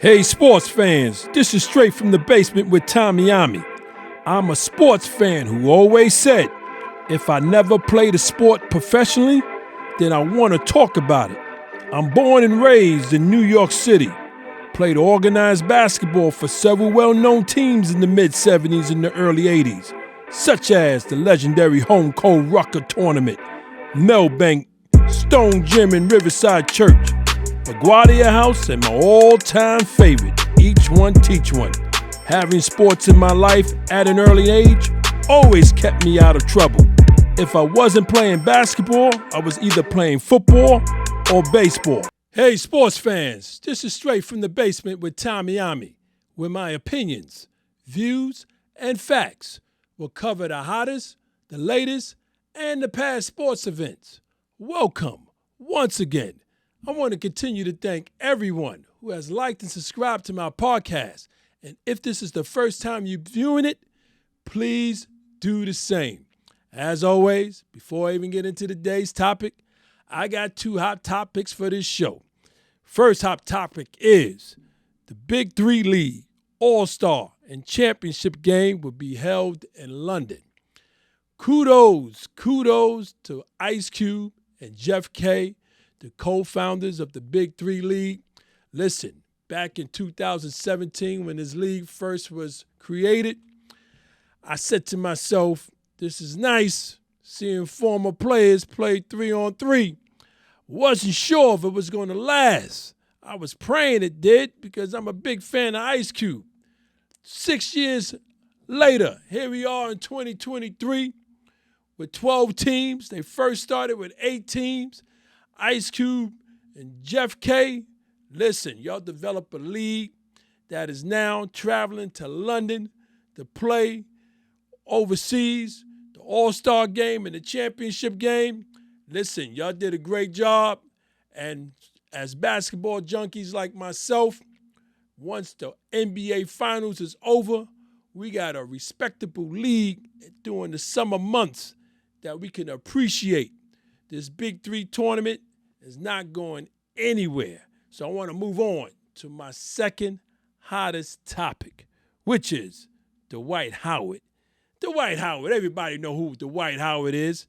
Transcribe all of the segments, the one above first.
Hey sports fans, this is Straight from the Basement with OMMY. I'm a sports fan who always said, if I never played a sport professionally, then I want to talk about it. I'm born and raised in New York City. Played organized basketball for several well-known teams in the mid-'70s and the early '80s, such as the legendary Home Cold Rucker Tournament, Melbank, Stone Gym and Riverside Church, LaGuardia House, and my all-time favorite, Each One Teach One. Having sports in my life at an early age always kept me out of trouble. If I wasn't playing basketball, I was either playing football or baseball. Hey sports fans, this is Straight from the Basement with OMMY, where my opinions, views, and facts will cover the hottest, the latest, and the past sports events. Welcome once again. I want to continue to thank everyone who has liked and subscribed to my podcast. And if this is the first time you're viewing it, please do the same. As always, before I even get into today's topic, I got two hot topics for this show. First hot topic is the Big Three League All-Star and Championship game will be held in London. Kudos to Ice Cube and Jeff K., the co-founders of the Big Three League. Listen, back in 2017 when this league first was created, I said to myself, this is nice, seeing former players play 3-on-3. Wasn't sure if it was going to last. I was praying it did because I'm a big fan of Ice Cube. 6 years later, here we are in 2023 with 12 teams. They first started with 8 teams. Ice Cube and Jeff K., listen, y'all develop a league that is now traveling to London to play overseas, the All-Star game and the championship game. Listen, y'all did a great job. And as basketball junkies like myself, once the NBA Finals is over, we got a respectable league during the summer months that we can appreciate. This Big Three tournament is not going anywhere. So I want to move on to my second hottest topic, which is Dwight Howard. Dwight Howard, everybody know who Dwight Howard is.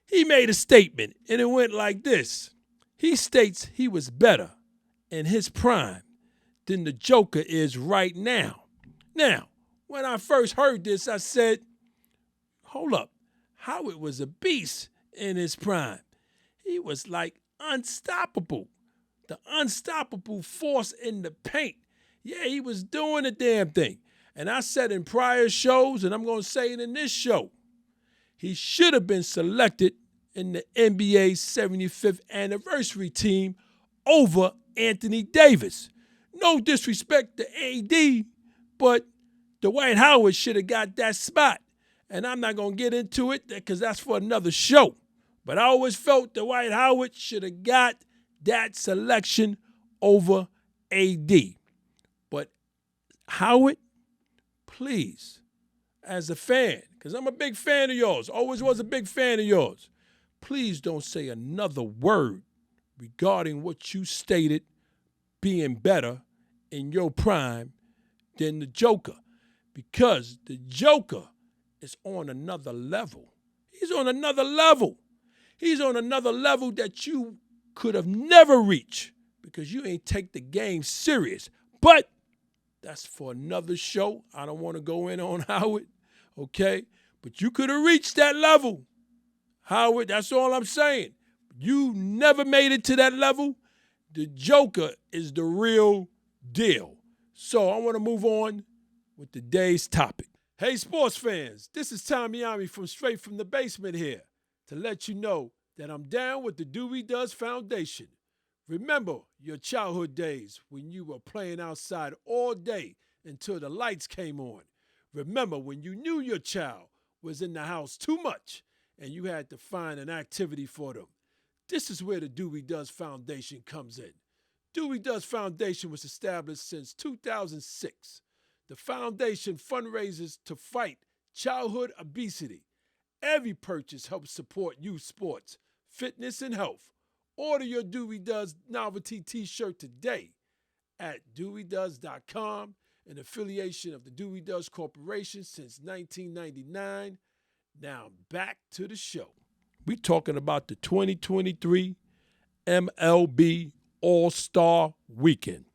He made a statement, and it went like this. He states he was better in his prime than the Joker is right now. Now, when I first heard this, I said, hold up, Howard was a beast in his prime. He was like unstoppable. The unstoppable force in the paint. Yeah, he was doing the damn thing. And I said in prior shows, and I'm going to say it in this show, he should have been selected in the NBA's 75th anniversary team over Anthony Davis. No disrespect to AD, but Dwight Howard should have got that spot. And I'm not going to get into it because that's for another show. But I always felt Dwight Howard should have got that selection over AD. But Howard, please, as a fan, because I'm a big fan of yours, always was a big fan of yours, please don't say another word regarding what you stated being better in your prime than the Joker. Because the Joker is on another level. He's on another level. He's on another level that you could have never reached because you ain't take the game serious. But that's for another show. I don't want to go in on Howard, okay? But you could have reached that level, Howard. That's all I'm saying. You never made it to that level. The Joker is the real deal. So I want to move on with today's topic. Hey, sports fans, this is OMMY from Straight from the Basement here to let you know that I'm down with the Dewey Does Foundation. Remember your childhood days when you were playing outside all day until the lights came on. Remember when you knew your child was in the house too much and you had to find an activity for them. This is where the Dewey Does Foundation comes in. Dewey Does Foundation was established since 2006. The foundation fundraises to fight childhood obesity. Every purchase helps support youth sports, fitness, and health. Order your Dewey Does novelty t-shirt today at DeweyDoes.com, an affiliation of the Dewey Does Corporation since 1999. Now back to the show. We're talking about the 2023 MLB All-Star Weekend.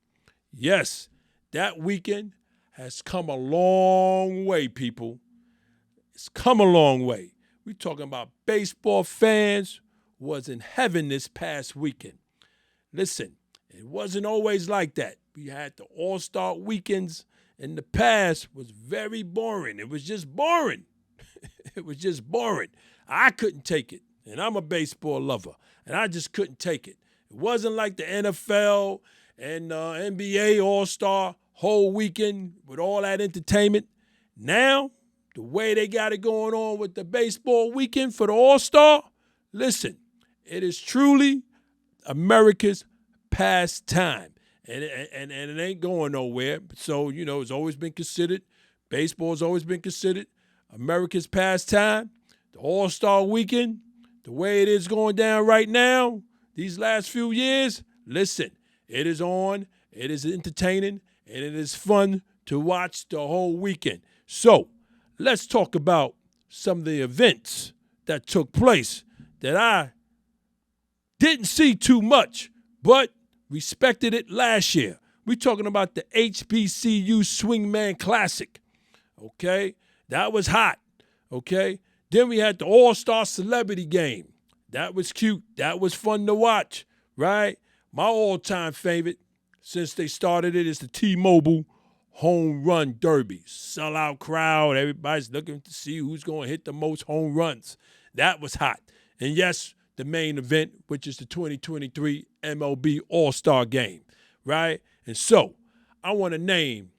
Yes, that weekend has come a long way, people. It's come a long way. We're talking about baseball fans was in heaven this past weekend. Listen, it wasn't always like that. We had the All-Star weekends in the past was very boring. It was just boring. It was just boring. I couldn't take it, and I'm a baseball lover, and I just couldn't take it. It wasn't like the NFL and NBA All-Star whole weekend with all that entertainment. Now, the way they got it going on with the baseball weekend for the All-Star, listen, it is truly America's pastime. And it ain't going nowhere. So, it's always been considered, baseball's always been considered America's pastime. The All-Star weekend, the way it is going down right now, these last few years, listen, it is on, it is entertaining, and it is fun to watch the whole weekend. So, let's talk about some of the events that took place that I didn't see too much, but respected it last year. We're talking about the HBCU Swingman Classic, okay? That was hot, okay? Then we had the All-Star Celebrity Game. That was cute. That was fun to watch, right? My all-time favorite, since they started it, is the T-Mobile Home Run Derby. Sellout crowd. Everybody's looking to see who's going to hit the most home runs. That was hot. And yes, the main event, which is the 2023 MLB All-Star Game, right? And so, I want to name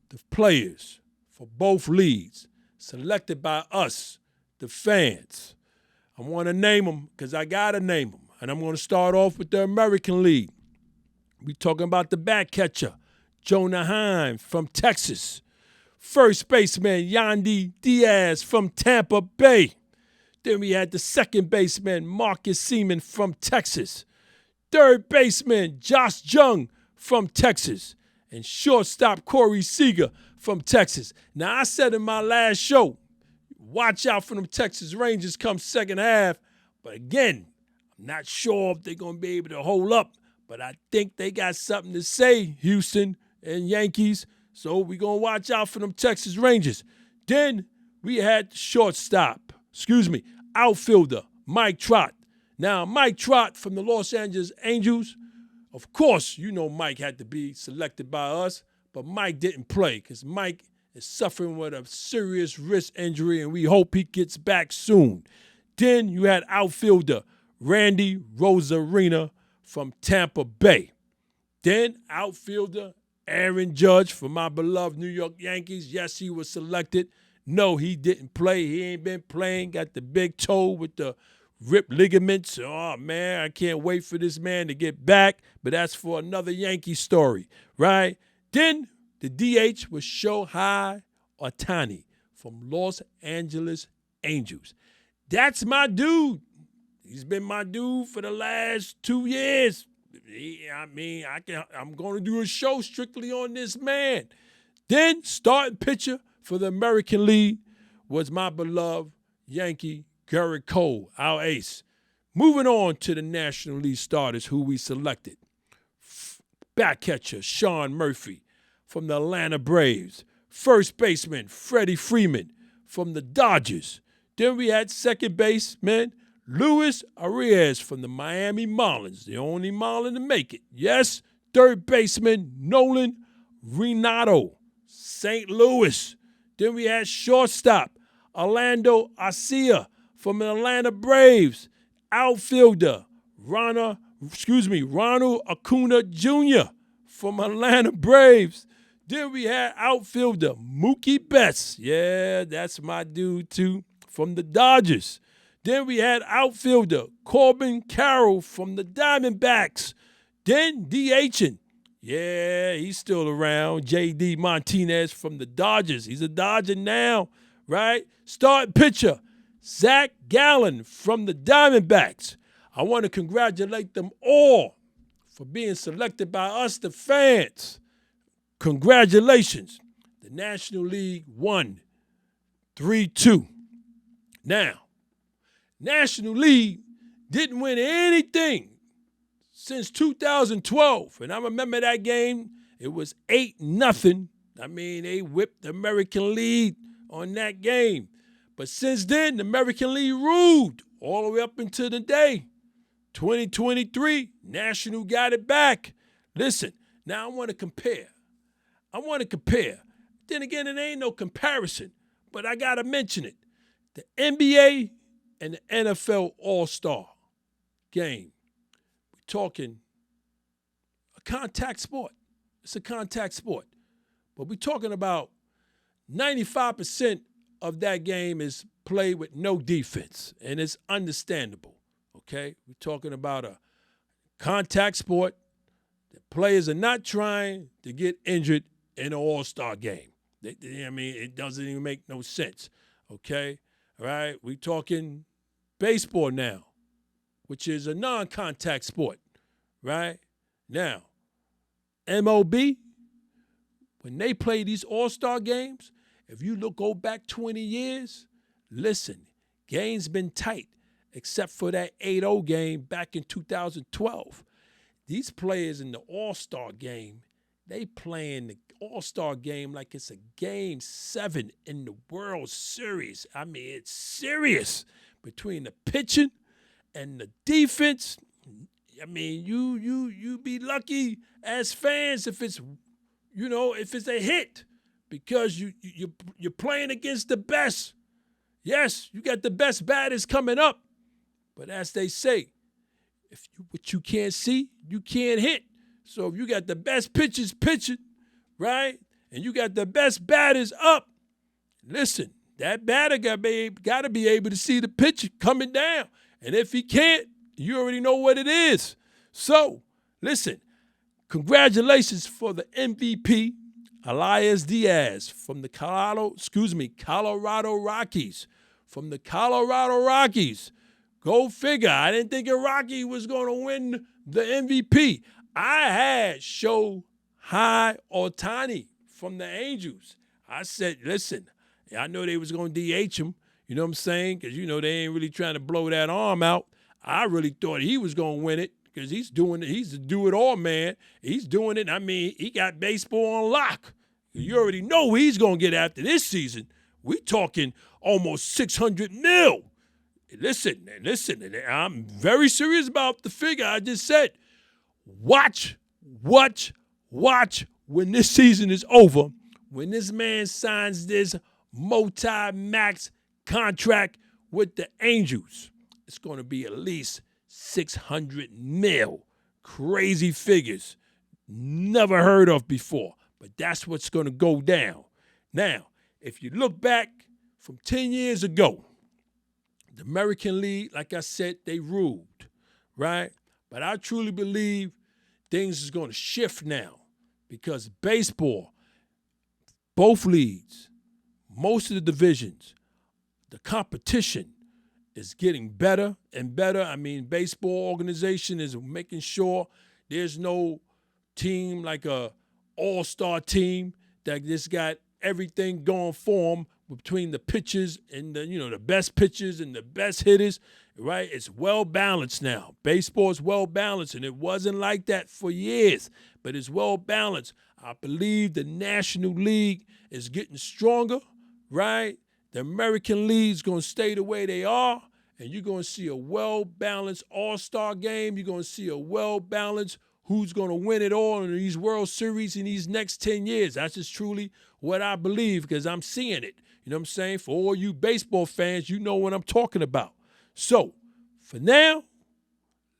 the players for both leagues selected by us, the fans. I want to name them because I got to name them. And I'm going to start off with the American League. We're talking about the back catcher, Jonah Heim from Texas. First baseman, Yandy Diaz from Tampa Bay. Then we had the second baseman, Marcus Seaman from Texas. Third baseman, Josh Jung from Texas. And shortstop, Corey Seager from Texas. Now, I said in my last show, watch out for them Texas Rangers come second half. But again, I'm not sure if they're going to be able to hold up. But I think they got something to say, Houston and Yankees. So we're going to watch out for them Texas Rangers. Then we had outfielder, Mike Trout. Now, Mike Trout from the Los Angeles Angels, of course, Mike had to be selected by us, but Mike didn't play because Mike is suffering with a serious wrist injury, and we hope he gets back soon. Then you had outfielder, Randy Rosarina from Tampa Bay. Then outfielder, Aaron Judge from my beloved New York Yankees. Yes, he was selected. No, he didn't play. He ain't been playing. Got the big toe with the ripped ligaments. Oh, man, I can't wait for this man to get back. But that's for another Yankee story, right? Then the DH was Shohei Ohtani from Los Angeles Angels. That's my dude. He's been my dude for the last 2 years. I'm going to do a show strictly on this man. Then starting pitcher for the American League was my beloved Yankee Gerrit Cole, our ace. Moving on to the National League starters who we selected. Back catcher Sean Murphy from the Atlanta Braves. First baseman Freddie Freeman from the Dodgers. Then we had second baseman Luis Arias from the Miami Marlins, the only Marlin to make it. Yes, third baseman Nolan Renato, St. Louis. Then we had shortstop Orlando Arcia from the Atlanta Braves. Outfielder Ronald Acuna Jr. from Atlanta Braves. Then we had outfielder Mookie Betts. Yeah, that's my dude too, from the Dodgers. Then we had outfielder Corbin Carroll from the Diamondbacks. Then DHing. Yeah, he's still around. J.D. Martinez from the Dodgers. He's a Dodger now, right? Starting pitcher Zach Gallen from the Diamondbacks. I want to congratulate them all for being selected by us, the fans. Congratulations. The National League won 3-2. Now, National League didn't win anything since 2012. And I remember that game. It was 8-0. I mean, they whipped the American League on that game. But since then, the American League ruled all the way up until the day. 2023, National got it back. Listen, now I want to compare. Then again, it ain't no comparison, but I got to mention it. The NBA and the NFL All-Star game. We're talking a contact sport. It's a contact sport. But we're talking about 95% of that game is played with no defense, and it's understandable, okay? We're talking about a contact sport. The players are not trying to get injured in an all-star game. I mean, it doesn't even make no sense, okay? All right, we're talking baseball now, which is a non-contact sport, right? Now, MLB, when they play these all-star games, if you go back 20 years, listen, games been tight, except for that 8-0 game back in 2012. These players in the all-star game, they playing the all-star game like it's a game 7 in the World Series. I mean, it's serious between the pitching and the defense. I mean, you be lucky as fans if it's a hit, because you're playing against the best. Yes, you got the best batters coming up, but as they say, what you can't see, you can't hit. So if you got the best pitchers pitching, right, and you got the best batters up, listen, that batter got to be able to see the pitcher coming down. And if he can't, you already know what it is. So, listen, congratulations for the MVP, Elias Diaz from the Colorado Rockies. From the Colorado Rockies. Go figure. I didn't think a Rocky was going to win the MVP. I had Shohei Ohtani from the Angels. I said, listen, I know they was going to DH him, you know what I'm saying? Because, they ain't really trying to blow that arm out. I really thought he was going to win it because he's doing it. He's a do-it-all man. He's doing it. I mean, he got baseball on lock. You already know who he's going to get after this season. We talking almost $600 million. Listen, I'm very serious about the figure I just said. Watch when this season is over, when this man signs this multi-max contract with the Angels. It's going to be at least $600 million. Crazy figures. Never heard of before, but that's what's going to go down. Now, if you look back from 10 years ago, the American League, like I said, they ruled, right? But I truly believe things is going to shift now because baseball, both leagues, most of the divisions, the competition is getting better and better. I mean, baseball organization is making sure there's no team like a all-star team that just got everything going for them between the pitchers and the best pitchers and the best hitters, right? It's well balanced now. Baseball is well balanced, and it wasn't like that for years, but it's well balanced. I believe the National League is getting stronger, right? The American League is going to stay the way they are, and you're going to see a well-balanced all-star game. You're going to see a well-balanced who's going to win it all in these World Series in these next 10 years. That's just truly what I believe because I'm seeing it. You know what I'm saying? For all you baseball fans, you know what I'm talking about. So, for now,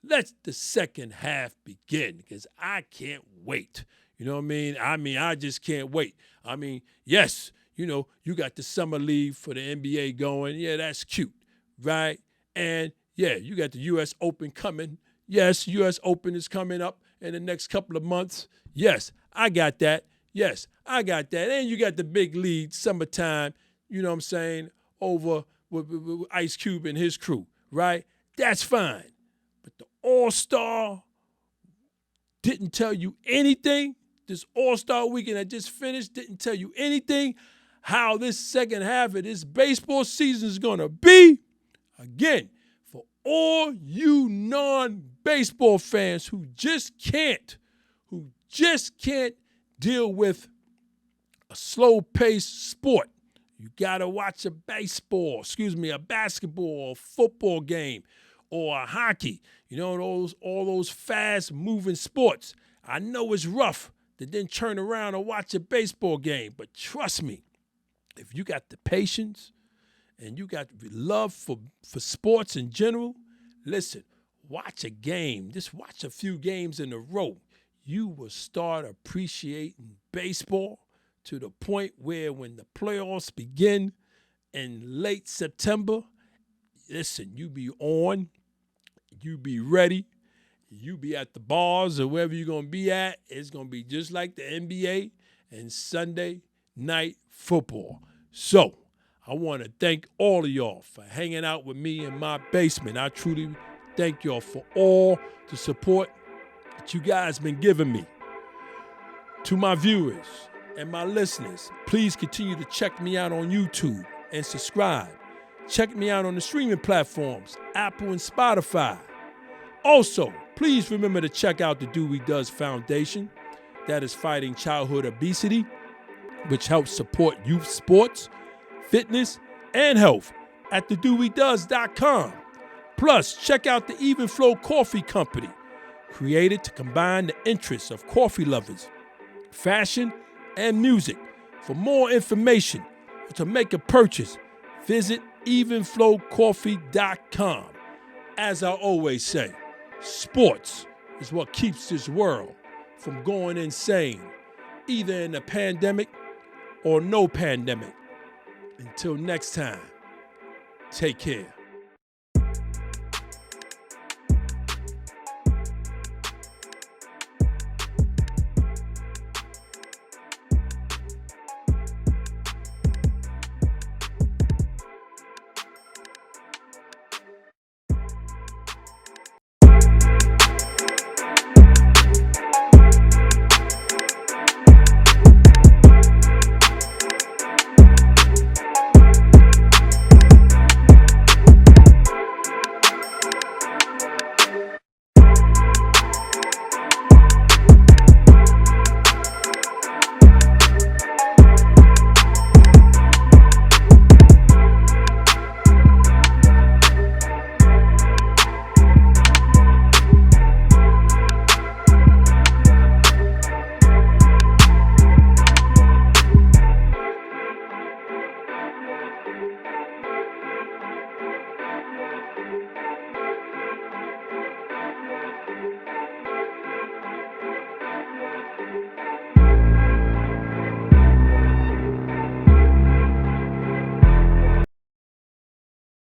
let the second half begin because I can't wait. You know what I mean? I just can't wait. I mean, yes, you got the summer league for the NBA going. Yeah, that's cute, right? And, yeah, you got the U.S. Open coming. Yes, U.S. Open is coming up in the next couple of months. Yes, I got that. Yes, I got that. And you got the big league, summertime, you know what I'm saying, over with Ice Cube and his crew, right? That's fine. But the All-Star didn't tell you anything. This All-Star Weekend that just finished didn't tell you anything how this second half of this baseball season is going to be. Again, for all you non-baseball fans who just can't deal with a slow-paced sport, you got to watch a basketball or football game or a hockey, all those fast-moving sports. I know it's rough to then turn around and watch a baseball game, but trust me, if you got the patience and you got love for sports in general, listen, watch a game. Just watch a few games in a row. You will start appreciating baseball to the point where when the playoffs begin in late September, listen, you be on, you be ready, you be at the bars or wherever you're going to be at. It's going to be just like the NBA and Sunday night football. So I want to thank all of y'all for hanging out with me in my basement. I truly thank y'all for all the support that you guys been giving me. To my viewers and my listeners, please continue to check me out on YouTube and subscribe. Check me out on the streaming platforms, Apple and Spotify. Also, please remember to check out the Dewey Does Foundation that is fighting childhood obesity, which helps support youth sports, fitness, and health at thedeweydoes.com. Plus, check out the Even Flow Coffee Company, created to combine the interests of coffee lovers, fashion, and music. For more information or to make a purchase, visit evenflowcoffee.com. As I always say, sports is what keeps this world from going insane, either in a pandemic or no pandemic. Until next time, take care.